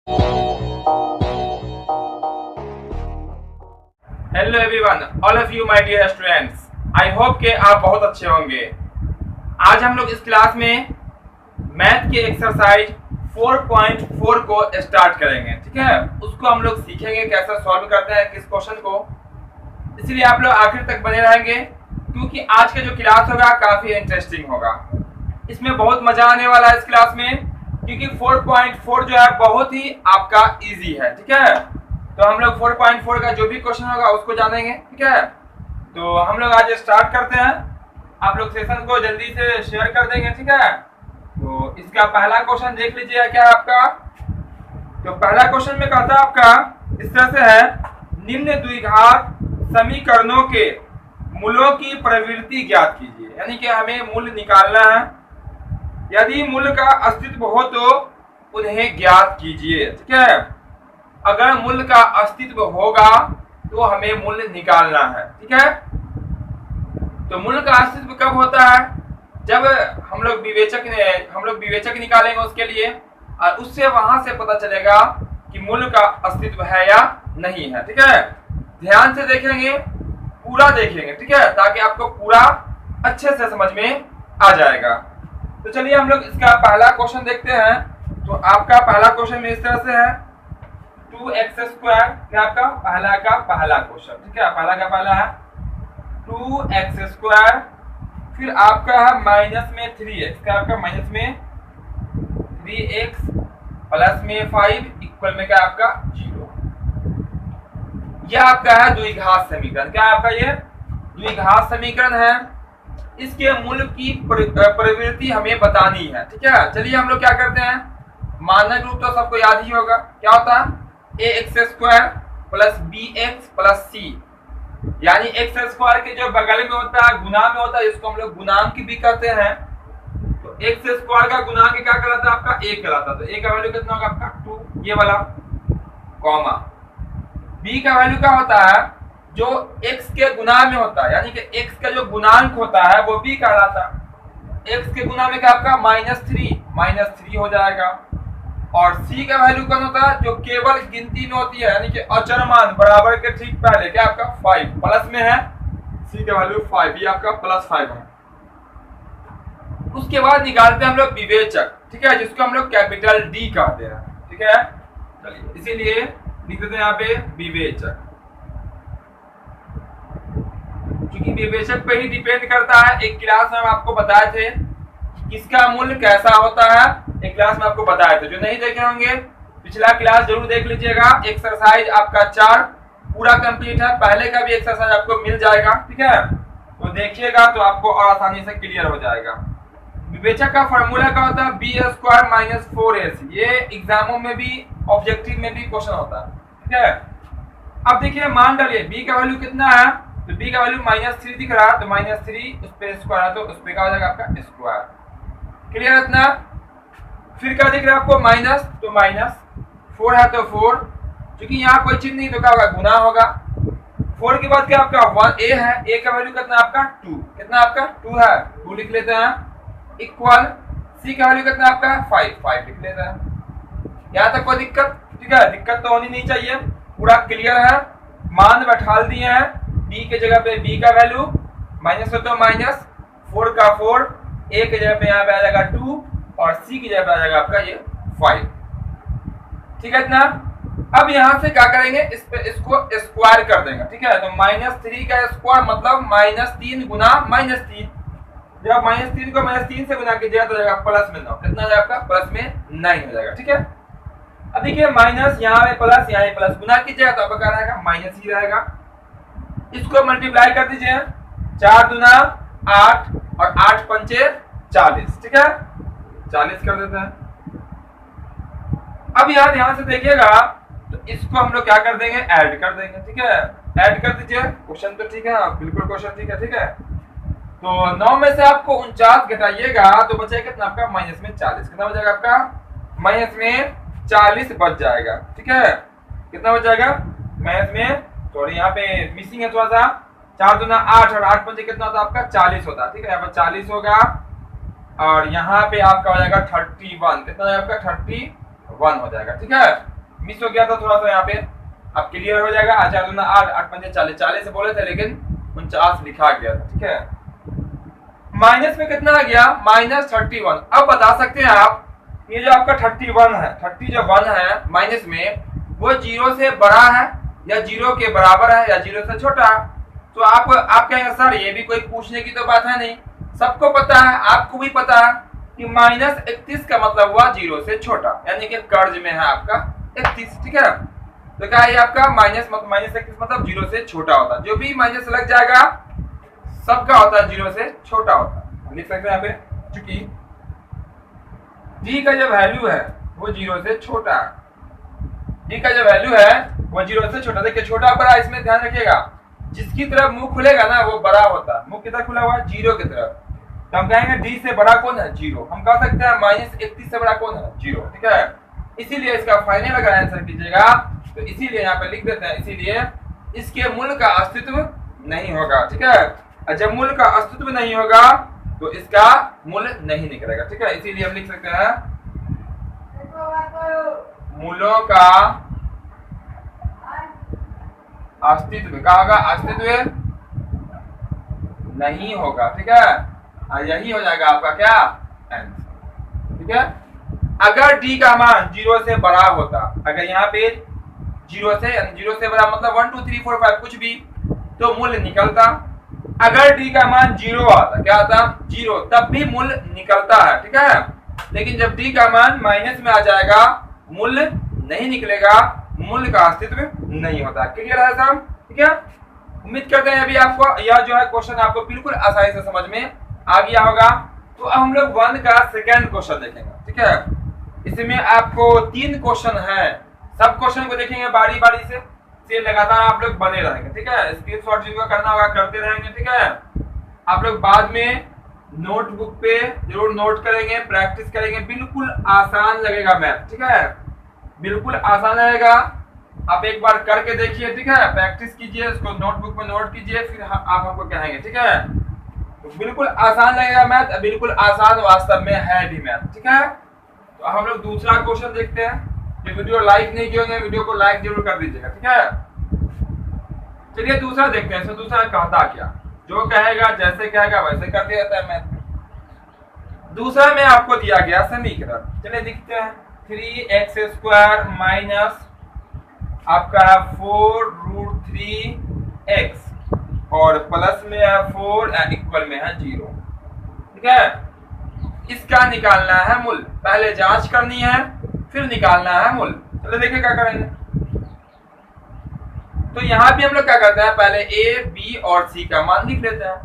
Hello everyone, all of you my dear students. I hope के आप बहुत अच्छे होंगे। आज हम लोग इस क्लास में मैथ के एक्सरसाइज 4.4 को स्टार्ट करेंगे। ठीक है, उसको हम लोग सीखेंगे कैसे सॉल्व करते हैं किस क्वेश्चन को। इसलिए आप लोग आखिर तक बने रहेंगे क्योंकि आज का जो क्लास होगा काफी इंटरेस्टिंग होगा। इसमें बहुत मजा आने वाला है इस क्लास में, क्योंकि 4.4 जो है बहुत ही आपका इजी है। ठीक है, तो हम लोग 4.4 का जो भी क्वेश्चन होगा उसको जानेंगे। ठीक है, तो हम लोग आज स्टार्ट करते हैं। आप लोग सेशन को जल्दी से शेयर कर देंगे। ठीक है, तो इसका पहला क्वेश्चन देख लीजिए क्या है आपका। तो पहला क्वेश्चन में कहता है आपका इस तरह से है, निम्न द्विघात समीकरणों के मूलों की प्रवृत्ति ज्ञात कीजिए। यानी कि हमें मूल निकालना है। यदि मूल का अस्तित्व हो तो उन्हें ज्ञात कीजिए। ठीक है, अगर मूल का अस्तित्व होगा तो हमें मूल निकालना है। ठीक है, तो मूल का अस्तित्व कब होता है? जब हम लोग विवेचक निकालेंगे उसके लिए, और उससे वहां से पता चलेगा कि मूल का अस्तित्व है या नहीं है। ठीक है, ध्यान से देखेंगे, पूरा देखेंगे। ठीक है, ताकि आपको पूरा अच्छे से समझ में आ जाएगा। तो चलिए हम लोग इसका पहला क्वेश्चन देखते हैं। तो आपका पहला क्वेश्चन में इस तरह से है, 2x² क्या आपका पहला का पहला क्वेश्चन। ठीक है, पहला का पहला है 2x², फिर आपका है माइनस में 3x, क्या आपका माइनस में 3x प्लस में 5 इक्वल में क्या आपका 0। यह आपका है द्विघात समीकरण। क्या आपका ये द्विघात समीकरण है। इसके मूल की प्रवृत्ति हमें बतानी है। ठीक है, चलिए हम लोग क्या करते हैं, मानक रूप तो सबको याद ही होगा, क्या होता है ax² plus bx plus c, यानी x² के जो बगल में होता है गुना में होता है, इसको हम लोग गुणांक भी कहते हैं। तो x² का गुणांक क्या कहलाता है आपका 1 कहलाता है। तो a का वैल्यू कितना होगा आपका 2, ये वाला, कॉमा b का वैल्यू क्या होता है जो x के गुना में होता है, यानी कि x का जो गुणांक होता है वो b कहलाता है। x के गुना में क्या आपका -3 हो जाएगा। और c का वैल्यू कौन होता है जो केवल गिनती में होती है, यानी कि अचर मान बराबर के ठीक पहले क्या आपका 5 प्लस में है, c का वैल्यू 5, ये आपका +5 है। उसके बाद निकालते हैं हम लोग विवेचक। ठीक है, जिसको हम लोग कैपिटल D कहते हैं। ठीक है, चलिए इसीलिए लिख देते हैं यहाँ पे विवेचक, क्योंकि विवेचक पे ही डिपेंड करता है। एक क्लास में हम आपको बताए थे किसका मूल्य कैसा होता है, एक क्लास में आपको बताए थे। जो नहीं देखे होंगे पिछला क्लास जरूर देख लीजिएगा। एक्सरसाइज आपका 4 पूरा कंप्लीट है, पहले का भी एक्सरसाइज आपको मिल जाएगा। ठीक है, तो देखिएगा तो आपको और आसानी से क्लियर हो जाएगा। विवेचक का फॉर्मूला क्या होता है b² - 4ac। ये एग्जामों में भी ऑब्जेक्टिव में भी क्वेश्चन होता है। ठीक है, अब देखिए मान डालिए b का वैल्यू कितना है, तो b का वैल्यू -3 दिख रहा है, तो -3 उस पे स्क्वायर है तो उस पे क्या हो जाएगा आपका स्क्वायर। क्लियर इतना। फिर क्या दिख रहा है आपको माइनस, तो -4 है तो 4, क्योंकि यहाँ कोई चीज नहीं तो क्या होगा गुना होगा। 4 के बाद क्या आपका 1 a है, a का वैल्यू कितना आपका 2, कितना आपका 2 है, 2 लिख लेते हैं, इक्वल c का वैल्यू कितना आपका 5 लिख लेते हैं। यहाँ तक कोई दिक्कत? ठीक है, दिक्कत तो होनी नहीं चाहिए, पूरा क्लियर है। मान बैठा दिए हैं, b के जगह पे b का वैल्यू माइनस हो तो माइनस, 4 का 4, a के जगह पे यहाँ पे आ जाएगा 2 और c की जगह पे आ जाएगा आपका ये 5। ठीक है इतना। अब यहाँ से क्या करेंगे, इसको स्क्वायर कर देंगे। ठीक है, तो -3 का स्क्वायर मतलब -3 गुना -3। जब -3 को -3 से गुना कीजिएगा तो जाएगा +9, कितना जाएगा आपका +9 हो जाएगा। ठीक है, अब देखिए माइनस यहाँ पे प्लस, यहाँ पे प्लस, गुना कीजिएगा तो आपका क्या रहेगा माइनस ही रहेगा। इसको मल्टीप्लाई कर दीजिए, 4 दूना 8 और 8 पंचे 40। ठीक है, 40 कर देते हैं। अब यहाँ ध्यान से देखिएगा तो इसको हम लोग क्या कर देंगे, ऐड कर देंगे। ठीक है, ऐड कर दीजिए। क्वेश्चन तो ठीक है, बिल्कुल क्वेश्चन ठीक है। ठीक है, तो 9 में से आपको 49 घटाइएगा तो बचेगा कितना आपका -40। कितना बचेगा आपका -40 बच जाएगा। ठीक है, कितना बच जाएगा सॉरी यहाँ पे मिसिंग है थोड़ा सा, 4 दूना 8 और 8 पंजे कितना होता है आपका 40 होता है। ठीक है, यहाँ पर 40 होगा और यहाँ पे आपका हो जाएगा 31, कितना हो जाएगा आपका 31 हो जाएगा। ठीक है, मिस हो गया था थोड़ा सा यहाँ पे, अब क्लियर हो जाएगा। 4 दूना 8, 8 पंजे 40, 40 से बोले थे लेकिन 49 लिखा गया था, ठीक है। माइनस में कितना आ गया, -31। अब बता सकते हैं आप, ये जो आपका 31 है, 30 जो 1 है माइनस में, वो 0 से बड़ा है या 0 के बराबर है या 0 से छोटा। तो आप कहेंगे सर ये भी कोई पूछने की तो बात है नहीं, सबको पता है, आपको भी पता है कि -31 का मतलब हुआ 0 से छोटा, यानी कि कर्ज में है आपका 31, ठीक है। तो क्या है आपका -31 मतलब 0 से छोटा होता है, जो भी माइनस लग जाएगा सबका होता है 0 से छोटा होता है। लिख सकते हैं यहाँ पे, चूंकि डी का जो वैल्यू है वो 0 से छोटा है, डी का जो वैल्यू है वो 0 से छोटा। देखिए छोटा बड़ा इसमें ध्यान रखिएगा, जिसकी तरफ मुंह खुलेगा ना वो बड़ा होता है। मुंह किधर खुला हुआ है, 0 की तरफ, तो हम कहेंगे डी से बड़ा कौन है, 0। हम कह सकते हैं -31 से बड़ा कौन है, 0, ठीक है। इसीलिए इसका फाइनल अगर आंसर कीजिएगा तो इसीलिए यहाँ पे लिख देते हैं, इसीलिए इसके मूल का अस्तित्व नहीं होगा, ठीक है। और जब मूल का अस्तित्व नहीं होगा तो इसका मूल नहीं निकलेगा, ठीक है। इसीलिए हम लिख सकते हैं मूलों का अस्तित्व, क्या होगा, अस्तित्व नहीं होगा, ठीक है। और यही हो जाएगा आपका क्या आंसर, ठीक है। अगर डी का मान 0 से बड़ा होता, अगर यहाँ पे 0 से बड़ा मतलब 1 2 3 4 5 कुछ भी, तो मूल्य निकलता। अगर डी का मान 0 आता, क्या आता, 0, तब भी मूल्य निकलता है, ठीक है। लेकिन जब डी का मान माइनस में आ जाएगा मूल्य नहीं निकलेगा, मूल्य का अस्तित्व नहीं होता। क्लियर है सब, ठीक है। उम्मीद करते हैं अभी आपको यह जो है क्वेश्चन आपको बिल्कुल आसानी से समझ में आ गया होगा। तो अब हम लोग 1 का सेकंड क्वेश्चन देखेंगे, ठीक है। इसमें आपको 3 क्वेश्चन है, सब क्वेश्चन को देखेंगे बारी बारी से लगातार आप लोग बने रहेंगे, ठीक है। स्क्रीनशॉट जिनको करना होगा करते रहेंगे, ठीक है। आप लोग बाद में नोटबुक पे जरूर नोट करेंगे, प्रैक्टिस करेंगे, बिल्कुल आसान लगेगा मैथ, ठीक है, बिल्कुल आसान रहेगा। आप एक बार करके देखिए, ठीक है, प्रैक्टिस कीजिए, उसको नोटबुक में नोट कीजिए, फिर आप हमको कहेंगे, ठीक है। तो बिल्कुल आसान लगेगा मैथ, बिल्कुल आसान वास्तव में है भी मैथ, ठीक है। तो हम लोग दूसरा क्वेश्चन देखते हैं। जो वीडियो लाइक नहीं किए होंगे वीडियो को लाइक जरूर कर दीजिएगा, ठीक है। चलिए दूसरा देखते हैं, इसमें दूसरा कहता क्या, जो कहेगा जैसे कहेगा वैसे करते रहता है मैथ। दूसरा में आपको दिया गया समीकरण, चलिए देखते हैं। 3x² माइनस आपका 4√3x और प्लस में है 4 इक्वल में है 0, ठीक है। इसका निकालना है मूल, पहले जांच करनी है फिर निकालना है मूल। चलिए देखिए क्या करेंगे। तो यहाँ भी हम लोग क्या करते हैं, पहले a, b और c का मान लिख लेते हैं।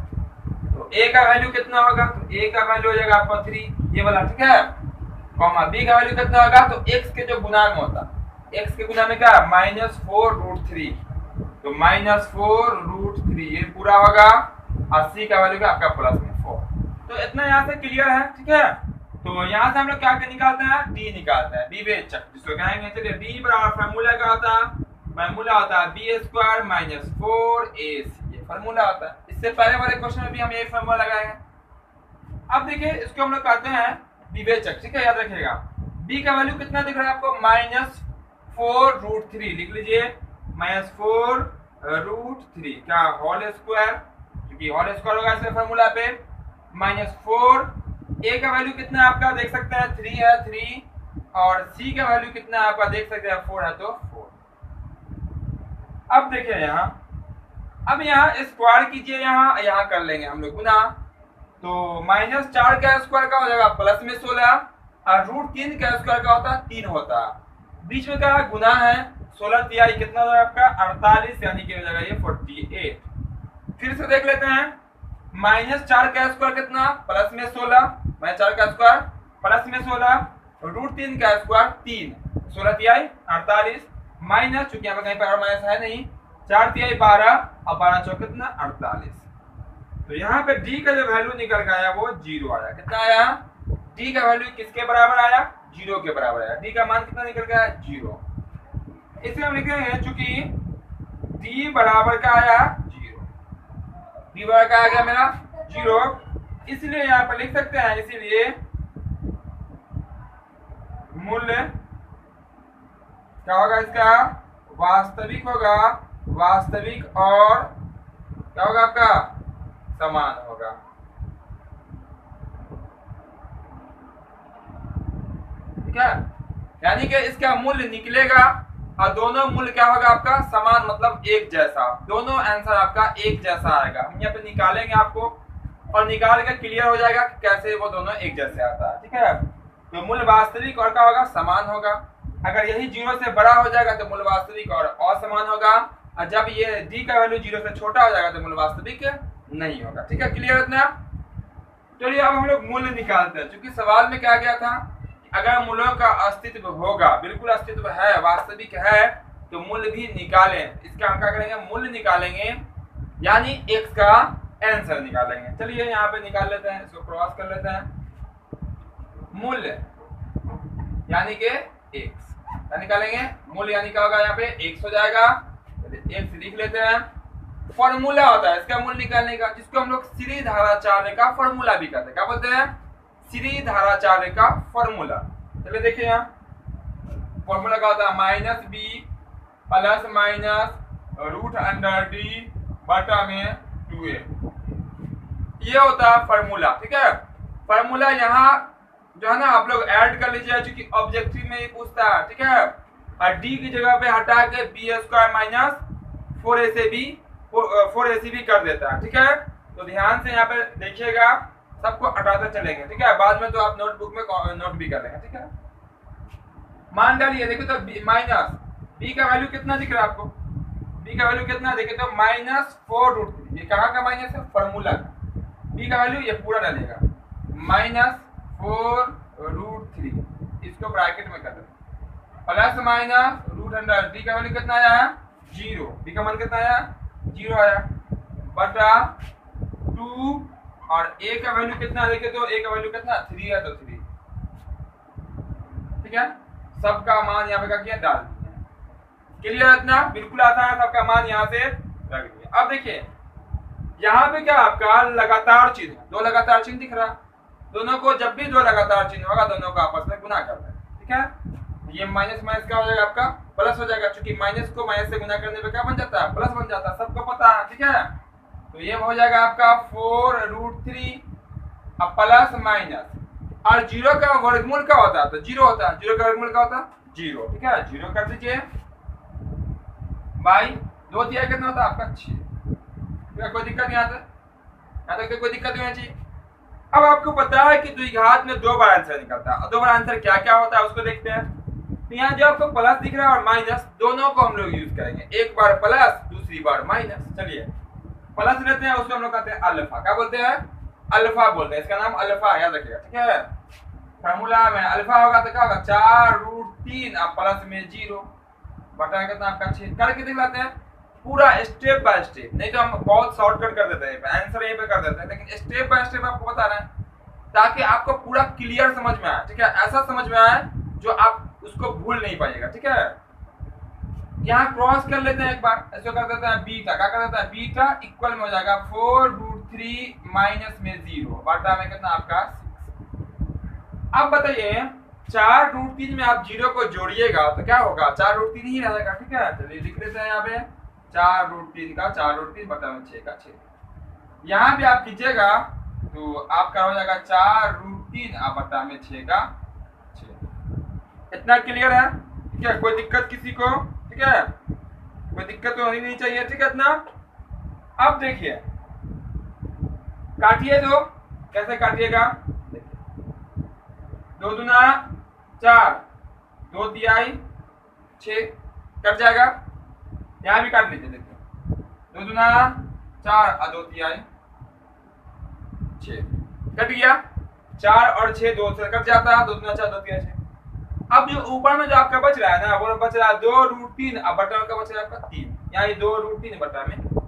तो a का वैल्यू कितना होगा, तो a का वैल्यू हो जाएगा आपका 3, ये वाला, ठीक है। कॉमा b का वैल्यू कितना होगा, तो x के जो गुणा में होता, x के गुणा में क्या, -4√3, तो -4√3 ये पूरा होगा, और c का वैल्यू क्या आपका प्लस में 4। तो इतना यहाँ से क्लियर है, ठीक है। तो यहाँ से हम लोग क्या निकालते हैं, d निकालते हैं, विवेचक जिसको कहेंगे। चलिए b बराबर फार्मूला का होता है, फार्मूला होता है b² - 4ac, ये फार्मूला होता है। इससे पहले वाले क्वेश्चन में भी हम यही फार्मूला लगाएंगे। अब देखिए इसको हम लोग कहते हैं विवेचक, ठीक है, याद रखिएगा। b का वैल्यू कितना दिख रहा है आपको, -4√3, लिख लीजिए -4√3 क्या होल स्क्वायर, क्योंकि होल स्क्वायर होगा इसमें फार्मूला पे, -4। a का वैल्यू कितना आपका देख सकते हैं 3 है, 3, और c का वैल्यू कितना आपका देख सकते हैं 4 है, तो 4। अब देखिए यहाँ, अब यहाँ स्क्वायर कीजिए, यहाँ कर लेंगे हम लोग गुना। तो -4 का स्क्वायर का हो जाएगा प्लस में 16, और √3 का स्क्वायर का होता है 3 होता है, बीच में क्या गुना है, 16 तिहाई कितना हो जाएगा आपका 48, यानी कि हो जाएगा ये 48। फिर से देख लेते हैं, -4 का स्क्वायर कितना, प्लस में 16, -4 का स्क्वायर प्लस में 16, √3 का स्क्वायर 3, 16 तिहाई 48, माइनस, चूंकि यहाँ पे कहीं पर माइनस है नहीं, 4 तिहाई 12, और 12 चौक कितना 48। तो यहाँ पे d का जो वैल्यू निकल के आया वो 0 आया। कितना आया, d का वैल्यू किसके बराबर आया, 0 के बराबर आया। d का मान कितना निकल के आया, 0। इसे हम लिखेंगे, चूंकि d बराबर का आया 0, d बराबर का आ गया मेरा 0, इसलिए यहाँ पर लिख सकते हैं, इसीलिए मूल्य क्या होगा इसका, वास्तविक होगा, वास्तविक और क्या होगा आपका, समान होगा। ठीक है, यानी कि इसका मूल्य निकलेगा और दोनों मूल्य क्या होगा आपका, समान, मतलब एक जैसा, दोनों आंसर आपका एक जैसा आएगा। हम यहाँ पे निकालेंगे आपको और निकाल के क्लियर हो जाएगा कि कैसे वो दोनों एक जैसे आता है। ठीक है, तो मूल्य वास्तविक और क्या होगा, समान होगा। अगर यही 0 से बड़ा हो जाएगा तो मूल्य वास्तविक और असमान होगा, और जब ये डी का वैल्यू 0 से छोटा हो जाएगा तो मूल्य वास्तविक नहीं होगा। ठीक है, क्लियर इतना। चलिए अब हम लोग मूल्य निकालते हैं। क्योंकि सवाल में क्या गया था, अगर मूल्यों का अस्तित्व होगा, बिल्कुल अस्तित्व है, वास्तविक है, तो मूल्य भी निकालें। इसका हम क्या करेंगे, मूल्य निकालेंगे, यानी x का आंसर निकालेंगे। चलिए यहाँ पे निकाल लेते हैं, इसको क्रॉस कर लेते हैं। मूल्य यानी कि x क्या निकालेंगे, मूल्य यानी क्या होगा, यहाँ पे x हो जाएगा, x लिख लेते हैं। फॉर्मूला होता है इसका मूल्य निकालने का, जिसको हम लोग सीधी धाराचार्य का फॉर्मूला भी कहते हैं। क्या बोलते हैं, सीधी धाराचार्य का फॉर्मूला। चलिए देखिए यहाँ फॉर्मूला क्या होता है, minus b plus minus root under d बटा में 2a, ये होता है फॉर्मूला। ठीक है, फॉर्मूला यहाँ जो है ना आप लोग ऐड कर लीजिए, क्योंकि ऑब्जेक्टिव में ये पूछता है। ठीक है, और डी की जगह पे हटा के बी स्क्वायर माइनस 4ac भी कर देता है। ठीक है, तो ध्यान से यहाँ पे देखिएगा, सबको हटाते चलेंगे। ठीक है, बाद में तो आप नोटबुक में नोट भी कर लेंगे। ठीक है, मान डालिए, देखिए तो माइनस बी का वैल्यू कितना दिख रहा है आपको, बी का वैल्यू कितना, देखिए तो -4√3, ये कहाँ का माइनस है, फॉर्मूला का। बी का वैल्यू ये पूरा डालेगा, -4√3, इसको ब्रैकेट में कर दें, plus minus root under d का वैल्यू कितना आया है, 0, डी का मान कितना आया, 0 आया, बटा 2, और ए का वैल्यू कितना, देखिए तो ए का वैल्यू कितना 3 है, तो 3। ठीक है, सबका मान यहाँ पे क्या किया, डाल दिया। क्लियर इतना, बिल्कुल आसान है, सबका मान यहाँ से रख दिया। अब देखिए यहाँ पे क्या आपका लगातार चिन्ह, दो लगातार चिन्ह दिख रहा, दोनों को जब भी दो लगातार चिन्ह होगा दोनों को आपस में गुना करना है। ठीक है, ये माइनस माइनस क्या हो जाएगा आपका, प्लस हो जाएगा, क्योंकि माइनस को माइनस से गुना करने पे क्या बन जाता है, प्लस बन जाता है, सबको पता है। ठीक है, तो ये हो जाएगा आपका 4√3 अब प्लस माइनस, और 0 का वर्गमूल क्या होता है, तो 0 होता है, 0 का वर्गमूल क्या होता है, 0। ठीक है, 0 कर दीजिए, बाई 2 दिया कितना होता है आपका 6। कोई दिक्कत नहीं आता, यहाँ तक कोई दिक्कत नहीं होनी चाहिए। अब आपको पता है कि द्विघात में 2 बार आंसर निकलता है, और 2 बार आंसर क्या क्या होता है उसको देखते हैं। तो यहाँ जो आपको प्लस दिख रहा है और माइनस, दोनों को हम लोग यूज करेंगे, एक बार प्लस दूसरी बार माइनस। चलिए प्लस लेते हैं, उसको हम लोग कहते हैं अल्फा, क्या बोलते हैं, अल्फा बोलते हैं, इसका नाम अल्फा, याद रखिएगा। ठीक है, फॉर्मूला में अल्फा होगा तो क्या होगा, 4√3 अब प्लस में 0 बटा कितना आपका 6। करके दिखाते हैं पूरा स्टेप बाय स्टेप, नहीं तो हम बहुत शॉर्टकट कर देते हैं, आंसर यहीं पे कर देते हैं, लेकिन स्टेप बाय स्टेप आपको बता रहे हैं ताकि आपको पूरा क्लियर समझ में आए। ठीक है, ऐसा समझ में आए जो आप उसको भूल नहीं पाइएगा। ठीक है, यहाँ क्रॉस कर लेते हैं एक बार, ऐसे कर देते हैं बीटा, क्या कर देता है, बीटा इक्वल में हो जाएगा 4√3 माइनस में 0 बटा में कितना आपका 6। अब बताइए 4√3 में आप 0 को जोड़िएगा तो क्या होगा, 4√3 ही रहेगा। ठीक है, चलिए लिख लेते हैं यहाँ पे 4√3 का 4√3 बटा में 6 का 6। यहाँ भी आप कीजिएगा तो आपका हो जाएगा 4√3 बटा में 6 का 6। इतना क्लियर है। ठीक है, कोई दिक्कत किसी को, ठीक है, कोई दिक्कत तो होनी नहीं चाहिए। ठीक है इतना। अब देखिए काटिए दो, कैसे काटिएगा, 2 दूना 4, 2 तिहाई 6 कट जाएगा। यहाँ भी काट लीजिए, देखिए 2 दूना 4 और 2 तिहाई 6 कट गया। 4 और 6 2 से कट जाता है, 2 दूना 4 2 तिहाई 6। अब जो ऊपर में जो आपका बच रहा है ना, वो बच रहा है 2√3 अब बटा में क्या बच रहा है आपका 3, यहाँ 2√3 बटा में 3,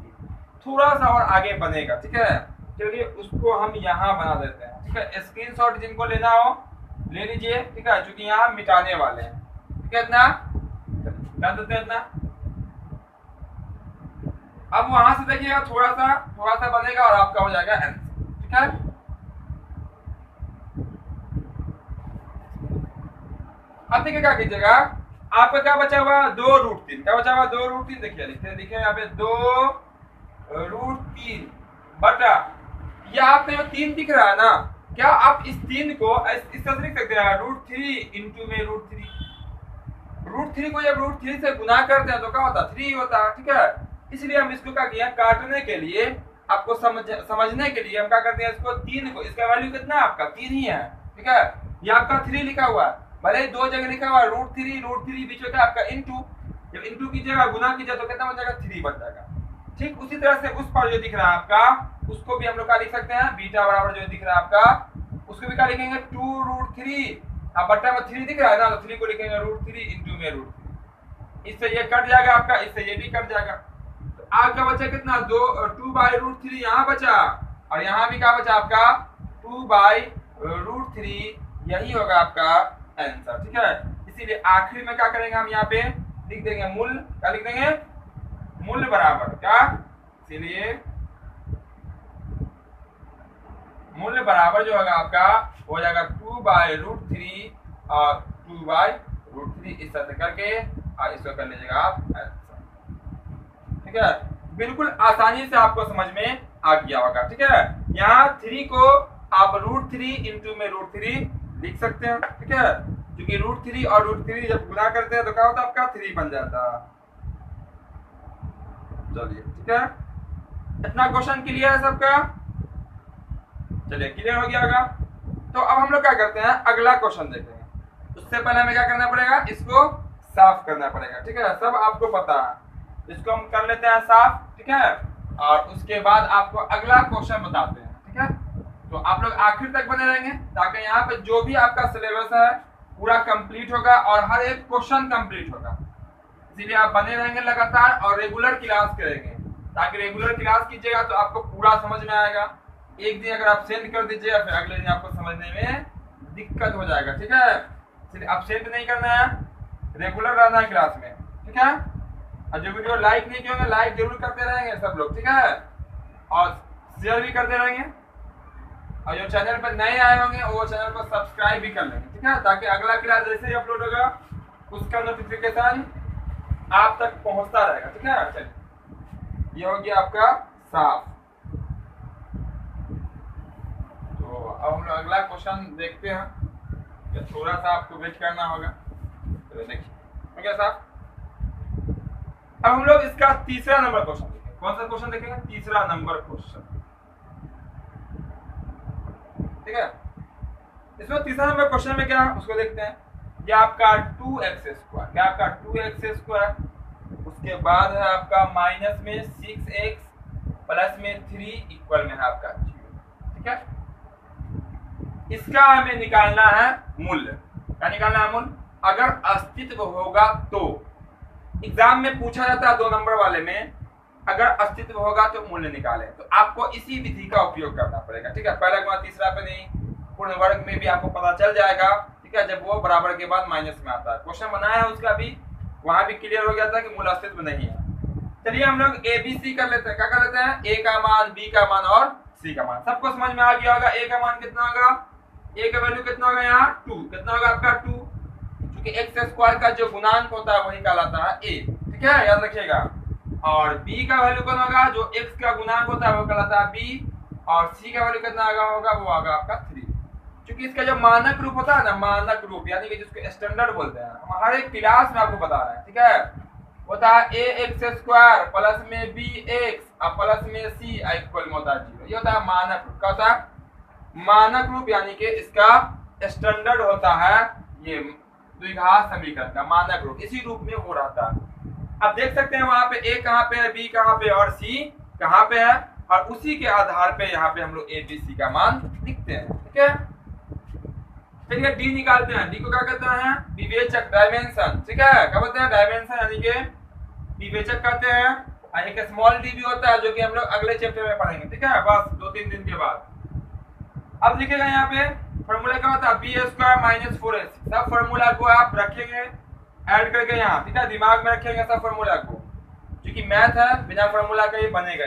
थोड़ा सा और आगे बनेगा। ठीक है, चलिए उसको हम यहाँ बना देते हैं। ठीक है, स्क्रीनशॉट जिनको लेना हो ले लीजिए। ठीक है, क्योंकि यहाँ मिटाने वाले हैं। ठीक है, इतना कर देते हैं इतना। अब वहां से देखिएगा थोड़ा सा बनेगा और आपका हो जाएगा आंसर। ठीक है, अब देखिए क्या कीजिएगा, आपका क्या बचा हुआ 2√3, क्या बचा हुआ 2√3, देखिए लिखिए यहाँ पे 2√3 बटा ये आपका जो 3 दिख रहा है ना, क्या आप इस 3 को इस तरह लिख सकते हैं √3 इंटू में √3। √3 को जब √3 से गुना करते हैं तो क्या होता है 3 होता है, ठीक है। इसलिए हम इसको क्या किया, काटने के लिए आपको समझने के लिए हम क्या करते हैं, इसको 3 को, इसका वैल्यू कितना है आपका 3 ही है, ठीक है। ये आपका 3 लिखा हुआ है, भले ही 2 जगह लिखा हुआ है √3 बीच में क्या आपका इंटू, जब इंटू कीजिएगा गुना कीजिए तो कितना बन जाएगा 3 बन जाएगा। ठीक उसी तरह से उस पर जो दिख रहा है आपका उसको भी हम लोग क्या लिख सकते हैं, बीटा बराबर जो दिख रहा है आपका उसको भी क्या लिखेंगे 2√3, अब बट्टा में 3 दिख रहा है ना तो 3 को लिखेंगे √3 इंटू में √3। इससे ये कट जाएगा आपका, इससे ये भी कट जाएगा, तो आपका बचा कितना 2/√3 यहाँ बचा, और यहाँ भी क्या बचा आपका 2/√3, यही होगा आपका आंसर, ठीक है। इसीलिए आखिर में क्या करेंगे हम यहाँ पे लिख देंगे मूल, क्या लिख देंगे मूल बराबर क्या, इसीलिए मूल्य बराबर जो होगा आपका हो जाएगा 2/√3 और 2/√3 इस तरह से करके और इसको कर लीजिएगा आप आंसर, ठीक है। बिल्कुल आसानी से आपको समझ में आ गया होगा, ठीक है। यहाँ 3 को आप √3 इंटू में √3 लिख सकते हैं, ठीक है, क्योंकि √3 और √3 जब गुना करते हैं तो क्या होता है आपका 3 बन जाता है। चलिए ठीक है, इतना क्वेश्चन क्लियर है सबका, चलिए क्लियर हो गया होगा। तो अब हम लोग क्या करते हैं, अगला क्वेश्चन देखेंगे। उससे पहले हमें क्या करना पड़ेगा, इसको साफ करना पड़ेगा, ठीक है, सब आपको पता है। इसको हम कर लेते हैं साफ, ठीक है, और उसके बाद आपको अगला क्वेश्चन बताते हैं, ठीक है। तो आप लोग आखिर तक बने रहेंगे ताकि यहाँ पे जो भी आपका सिलेबस है पूरा कंप्लीट होगा और हर एक क्वेश्चन कंप्लीट होगा। इसीलिए आप बने रहेंगे लगातार और रेगुलर क्लास करेंगे, ताकि रेगुलर क्लास कीजिएगा तो आपको पूरा समझ में आएगा। एक दिन अगर आप सेंड कर दीजिए फिर अगले दिन आपको समझने में दिक्कत हो जाएगा, ठीक है। इसलिए आप सेंड नहीं करना है, रेगुलर रहना है क्लास में, ठीक है। और जो वीडियो लाइक नहीं किए होंगे लाइक जरूर करते रहेंगे सब लोग, ठीक है, और शेयर भी करते रहेंगे, और जो चैनल पर नए आए होंगे वो चैनल को सब्सक्राइब भी कर लेंगे, ठीक है, ताकि अगला क्लास जैसे ही अपलोड होगा उसका नोटिफिकेशन आप तक पहुंचता रहेगा, ठीक है। चलिए ये हो गया आपका साफ। तो अब हम लोग अगला क्वेश्चन देखते हैं, ये थोड़ा सा आपको वेट करना होगा, तो देखिए हो गया साफ। अब हम लोग इसका तीसरा नंबर क्वेश्चन देखेंगे। कौन सा क्वेश्चन देखेंगे, तीसरा नंबर क्वेश्चन, ठीक है। इसमें तीसरा नंबर क्वेश्चन में क्या उसको देखते हैं। ये आपका 2x², क्या आपका 2x², उसके बाद है आपका माइनस में 6x प्लस में 3 इक्वल में है आपका 0, ठीक है। इसका हमें निकालना है मूल्य, क्या निकालना है मूल्य, अगर अस्तित्व होगा तो। एग्जाम में पूछा जाता है 2 नंबर वाले में, अगर अस्तित्व होगा तो मूल्य निकालें, तो आपको इसी विधि का उपयोग करना पड़ेगा, ठीक है। पहला गुणा तीसरा पे नहीं, पूर्ण वर्ग में भी आपको पता चल जाएगा, ठीक है, जब वो बराबर के बाद माइनस में आता है। क्वेश्चन बनाया है उसका भी, वहां भी क्लियर हो गया था कि मूल अस्तित्व नहीं है। चलिए हम लोग ए बी सी कर लेते हैं, क्या कर लेते हैं, ए का मान, बी का मान और सी का मान। सबको समझ में आ गया होगा। ए का मान कितना होगा, ए का वैल्यू कितना होगा यहाँ 2, कितना होगा आपका 2, क्योंकि x² का जो गुणांक होता है वही कहलाता है ए, ठीक है, याद रखिएगा। और b का वैल्यू कितना होगा, जो x का गुणांक होता है वो कहलाता है b, और c का वैल्यू कितना होगा वो होगा आपका 3। क्योंकि इसका जो मानक रूप होता है ना, मानक रूप यानी कि जिसको स्टैंडर्ड बोलते हैं, हम हर एक क्लास में आपको बता रहे हैं, ठीक है, होता है ax² प्लस में bx और प्लस में c इक्वल में होता है 0। ये होता है मानक रूप, क्या होता है मानक रूप, यानी कि इसका स्टैंडर्ड होता है ये द्विघात समीकरण का मानक रूप, इसी रूप में वो रहता है। अब देख सकते हैं वहां पे ए कहाँ पे है, बी कहाँ पे और सी कहाँ पे है, और उसी के आधार पे यहाँ पे हम लोग ए बी सी का मान लिखते हैं, ठीक है। चलिए डी निकालते हैं। डी को क्या कहते हैं, विवेचक, डायमेंशन, ठीक है, क्या बोलते हैं डायमेंशन, यानी कि विवेचक कहते हैं। और एक स्मॉल डी भी होता है जो कि हम लोग अगले चैप्टर में पढ़ेंगे, ठीक है, बस 2-3 दिन के बाद। अब लिखेगा यहाँ पे फॉर्मूला क्या होता है, b² - 4ac। सब फॉर्मूला को आप रखेंगे ऐड करके यहाँ, ठीक है, दिमाग में रखेंगे सब फॉर्मूला को, क्योंकि मैथ है, बिना फॉर्मूला के ही बनेगा।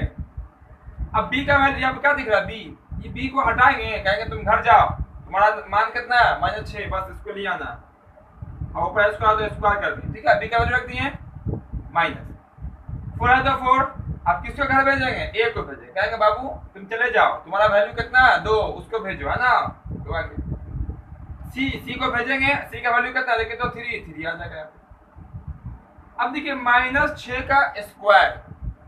अब b का वैल्यू यहाँ पे क्या दिख रहा है, b, ये b को हटाएंगे, कहेंगे तुम घर जाओ, तुम्हारा मान कितना है -6, बस इसको ले आना। और ऊपर स्क्वायर तो स्क्वायर कर दिए, ठीक है। बी का वैल्यू रख दिए माइनस 4 है तो 4, आप किसको घर भेजेंगे, ए को भेजेंगे, कहेंगे बाबू तुम चले जाओ, तुम्हारा वैल्यू कितना है 2, उसको भेजो, है ना। तो आगे सी को भेजेंगे, सी का वैल्यू कितना लेके तो 3 आ जाएगा। अब देखिए -6 का स्क्वायर,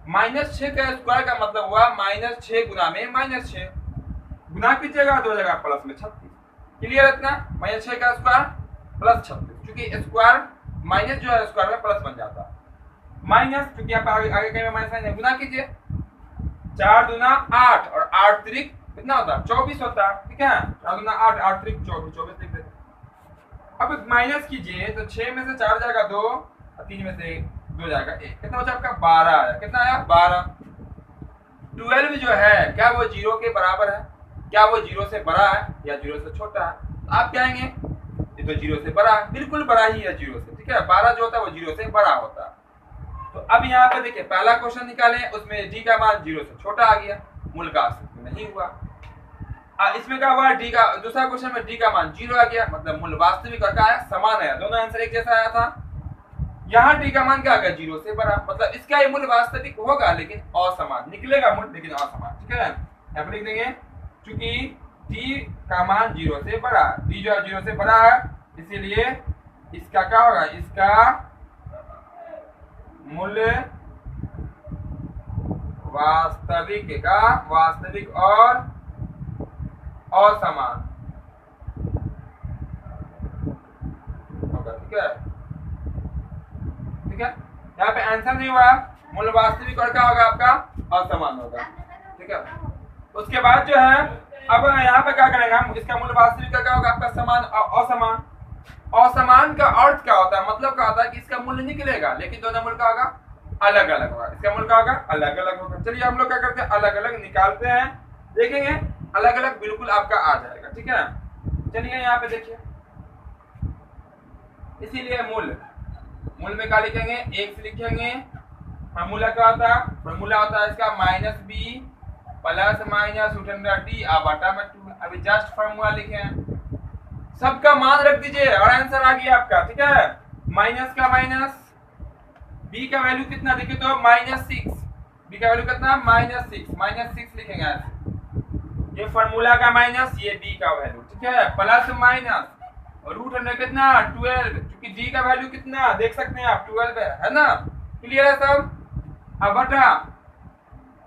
-6 का स्क्वायर का मतलब हुआ -6 गुना में -6, गुना कीजिएगा तो हो जाएगा प्लस में 36। क्लियर इतना, -6 का स्क्वायर प्लस 36, क्योंकि स्क्वायर माइनस जो है स्क्वायर में प्लस बन जाता है, माइनस क्योंकि आप आगे कहीं में माइनस है, गुना कीजिए 4 दूना 8 और 8 त्रिक कितना होता है 24 होता है, ठीक है। 4 दूना 8, 8 त्रिक 24 लिख देते। अब माइनस कीजिए तो 6 में से 4 जाएगा 2 और 3 में से 2 जाएगा 1, कितना बचा आपका 12 आया, कितना आया 12। 12 जो है क्या वो 0 के बराबर है, क्या वो 0 से बड़ा है या 0 से छोटा है, तो आप कहेंगे ये तो 0 से बड़ा है, बिल्कुल बड़ा ही है 0 से, ठीक है। 12 जो होता है वो 0 से बड़ा होता है। तो अब यहाँ पे देखिए पहला क्वेश्चन निकाले, उसमें डी का मान 0 से छोटा आ गया, मूल का अस्तित्व नहीं हुआ। इसमें क्या हुआ, डी का दूसरा क्वेश्चन में डी का मान 0 आ गया, मतलब मूल वास्तविक और क्या है समान है, दोनों आंसर एक जैसा आया था। यहाँ डी का मान क्या आ गया 0 से बड़ा, मतलब इसका ये मूल वास्तविक होगा लेकिन असमान निकलेगा, मूल लेकिन असमान, ठीक है। यहाँ पे लिख देंगे क्योंकि डी का मान 0 से बड़ा, डी जो है 0 से बड़ा है, इसीलिए इसका क्या होगा, इसका मूल्य वास्तविक और असमान होगा, ठीक है, ठीक है। यहाँ पे आंसर नहीं हुआ, मूल वास्तविक और क्या होगा आपका असमान होगा, ठीक है। उसके बाद जो है अब यहाँ पे क्या करेंगे हम, इसका मूल वास्तविक का क्या होगा आपका समान और असमान। असमान का अर्थ क्या होता है, मतलब क्या होता है कि इसका मूल्य निकलेगा लेकिन दोनों मूल्य का होगा अलग अलग होगा, इसका मूल्य क्या होगा अलग अलग होगा। चलिए हम लोग क्या करते हैं अलग अलग निकालते हैं, देखेंगे अलग अलग बिल्कुल आपका आ जाएगा, ठीक है। चलिए यहाँ पे देखिए, इसीलिए मूल में क्या लिखेंगे, एक से लिखेंगे, फॉर्मूला क्या होता है, फॉर्मूला होता है इसका -b प्लस √d बटा में 2। अभी जस्ट फॉर्मूला लिखे, सबका मान रख दीजिए और आंसर आ गया आपका, ठीक है। माइनस का माइनस, b का वैल्यू कितना देखिए तो -6, b का वैल्यू कितना -6 लिखेंगे ऐसे, ये फॉर्मूला का माइनस, ये b का वैल्यू, ठीक है, प्लस माइनस रूट अंडर कितना 12, क्योंकि d का वैल्यू कितना देख सकते हैं आप 12 है ना, क्लियर है सब। अब बटा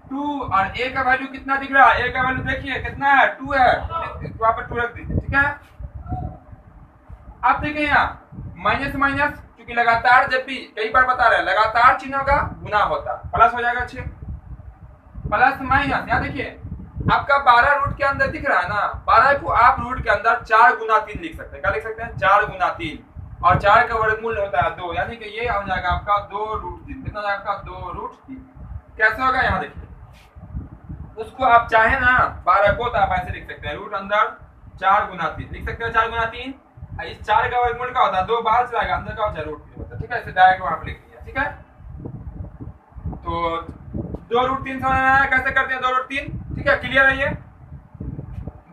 2 और a का वैल्यू कितना दिख रहा है, a का वैल्यू देखिए कितना है 2 है, तो वहां पर 2 रख दीजिए, ठीक है। अब देखिए यहाँ माइनस माइनस, क्योंकि लगातार जब भी कई बार बता रहे हैं लगातार चिन्हों का गुना होता है, प्लस हो जाएगा 6 प्लस माइनस, यहाँ देखिए आपका 12 रूट के अंदर दिख रहा है ना, 12 को आप रूट के अंदर 4 गुना 3 लिख सकते हैं, क्या लिख सकते हैं 4 गुना 3, और 4 का वर्गमूल होता है 2, यानी कि ये हो जाएगा आपका 2√3, कितना जाएगा आपका 2√3। कैसे होगा यहाँ देखिए, उसको आप चाहे ना 12 को तो आप ऐसे लिख सकते हैं, रूट अंदर 4 गुना 3 लिख सकते हैं, 4 गुना 3, इस 4 का वर्गमूल क्या होता है 2 बाहर चला गया, अंदर का होता है √3 होता है, ठीक है, इसे डायरेक्ट वहां पे लिख दिया, ठीक है। तो 2√3 समझ में आया कैसे करते हैं 2√3, ठीक है, क्लियर है ये।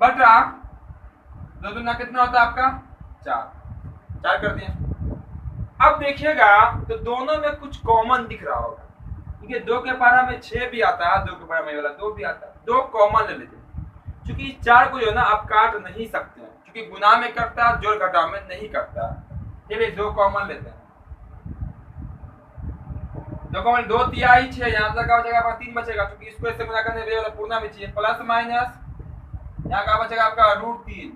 बटा 2 दूना कितना होता है आपका 4 कर दिया। अब देखिएगा तो दोनों में कुछ कॉमन दिख रहा होगा, क्योंकि 2 के पारा में 6 भी आता है, 2 के पारा में वाला 2 भी आता है, 2 कॉमन ले लीजिए, क्योंकि 4 को जो है ना आप काट नहीं सकते हैं, क्योंकि गुना में करता है जोड़ घटाव में नहीं करता, चलिए 2 कॉमन लेते हैं, 2 कॉमन 2 तिहाई 6, यहाँ तक हो जाएगा आपका 3 बचेगा, क्योंकि इसको इससे गुना करने वाला पूर्णा भी चाहिए, प्लस माइनस यहाँ का बचेगा आपका √3,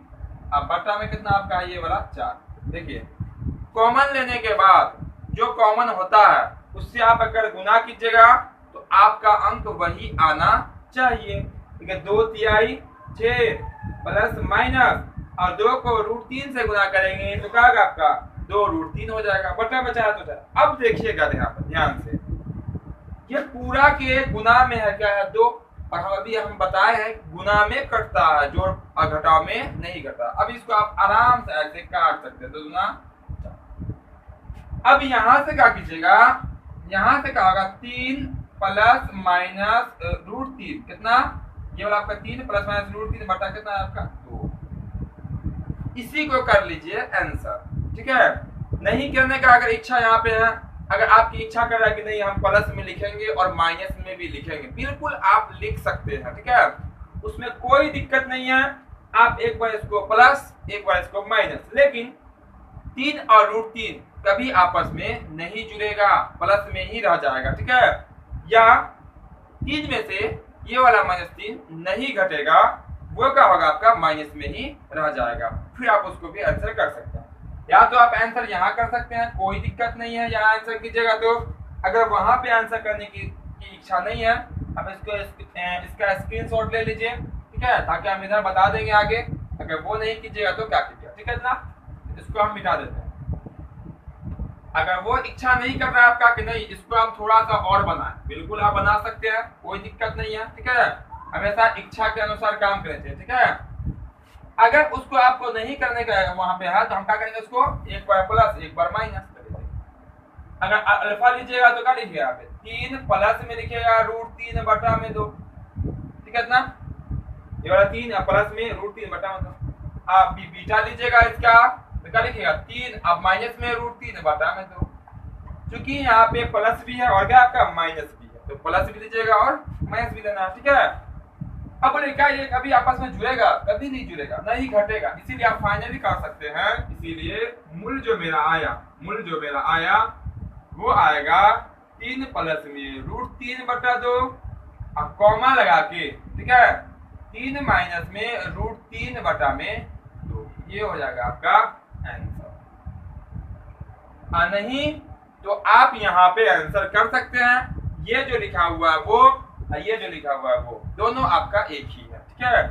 अब बटा में कितना आपका ये वाला 4। देखिए कॉमन लेने के बाद जो कॉमन होता है उससे आप अगर गुना कीजिएगा तो आपका अंक वही आना चाहिए, ठीक है। 2 तिहाई 6 प्लस माइनस और 2 को √3 से गुना करेंगे तो क्या होगा आपका 2√3 हो जाएगा, बटा बचा तो जाएगा। अब देखिएगा यहाँ पर ध्यान से, ये पूरा के गुना में है क्या है 2, और हम बताए हैं गुना में कटता है, जोड़ और घटाव में नहीं करता। अब इसको आप आराम से ऐसे काट सकते हैं, 2 दूना 4। अब यहाँ से क्या कीजिएगा, यहाँ से क्या होगा 3 प्लस माइनस √3 कितना, ये वाला आपका 3 प्लस माइनस √3 बटा कितना है आपका 2, इसी को कर लीजिए आंसर, ठीक है। नहीं करने का अगर इच्छा यहाँ पे है, अगर आपकी इच्छा कर रहा है कि नहीं हम प्लस में लिखेंगे और माइनस में भी लिखेंगे, बिल्कुल आप लिख सकते हैं, ठीक है, उसमें कोई दिक्कत नहीं है। आप एक बार इसको प्लस एक बार इसको माइनस, लेकिन 3 और √3 कभी आपस में नहीं जुड़ेगा, प्लस में ही रह जाएगा, ठीक है। या 3 में से ये वाला -3 नहीं घटेगा, वो क्या होगा आपका माइनस में ही रह जाएगा। फिर आप उसको भी आंसर कर सकते हैं, या तो आप आंसर यहाँ कर सकते हैं, कोई दिक्कत नहीं है, यहाँ आंसर कीजिएगा। तो अगर वहां पे आंसर करने की इच्छा नहीं है, आप इसका स्क्रीनशॉट ले लीजिए, ठीक है, ताकि हम इधर बता देंगे आगे। अगर वो नहीं कीजिएगा तो क्या कीजिएगा, ठीक है ना, इसको हम मिटा देते हैं। अगर वो इच्छा नहीं कर रहा है आपका कि नहीं इसको हम थोड़ा सा और बनाएं, बिल्कुल आप बना सकते हैं, कोई दिक्कत नहीं है, ठीक है। हमेशा इच्छा के अनुसार काम करना चाहिए, ठीक है। अगर उसको आपको नहीं करने का वहां पे है तो हम क्या करेंगे, उसको एक बार प्लस एक बार माइनस कर देंगे। अगर अल्फा लीजिएगा तो क्या लिखिएगा यहाँ पे 3 प्लस में लिखिएगा √3/2, ठीक है ना, ये वाला 3 प्लस में √3/2। आप बीटा लीजिएगा इसका तो क्या लिखिएगा 3 अब माइनस में √3/2। क्योंकि यहाँ पे प्लस भी है और क्या आपका माइनस भी है, तो प्लस भी लीजिएगा और माइनस भी लेना, ठीक है। अब बोले क्या ये कभी आपस में जुड़ेगा, कभी नहीं जुड़ेगा, नहीं घटेगा, इसीलिए आप फाइनली कर सकते हैं। इसीलिए मूल जो मेरा आया वो आएगा 3 प्लस में √3/2 अब कॉमा लगा के, ठीक है, 3 माइनस में √3/2, ये हो जाएगा आपका आंसर। नहीं तो आप यहाँ पे आंसर कर सकते हैं। ये जो लिखा हुआ है वो, ये जो लिखा हुआ है वो, दोनों आपका एक ही है, ठीक है।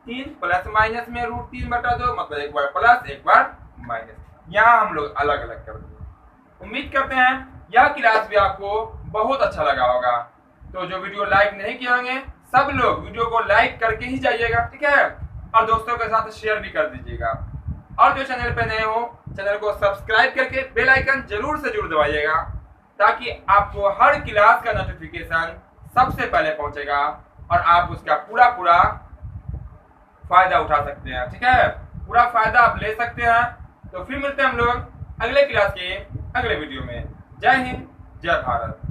3 प्लस माइनस में √3/2 मतलब एक बार प्लस एक बार माइनस, यहाँ हम लोग अलग अलग कर देंगे। उम्मीद करते हैं यह क्लास भी आपको बहुत अच्छा लगा होगा। तो जो वीडियो लाइक नहीं किए होंगे सब लोग वीडियो को लाइक करके ही जाइएगा, ठीक है, और दोस्तों के साथ शेयर भी कर दीजिएगा। और जो चैनल पे नए हो चैनल को सब्सक्राइब करके बेल आइकन जरूर से जरूर दबाइएगा, ताकि आपको हर क्लास का नोटिफिकेशन सबसे पहले पहुंचेगा और आप उसका पूरा फायदा उठा सकते हैं, ठीक है, पूरा फायदा आप ले सकते हैं। तो फिर मिलते हैं हम लोग अगले क्लास के अगले वीडियो में। जय हिंद, जय भारत।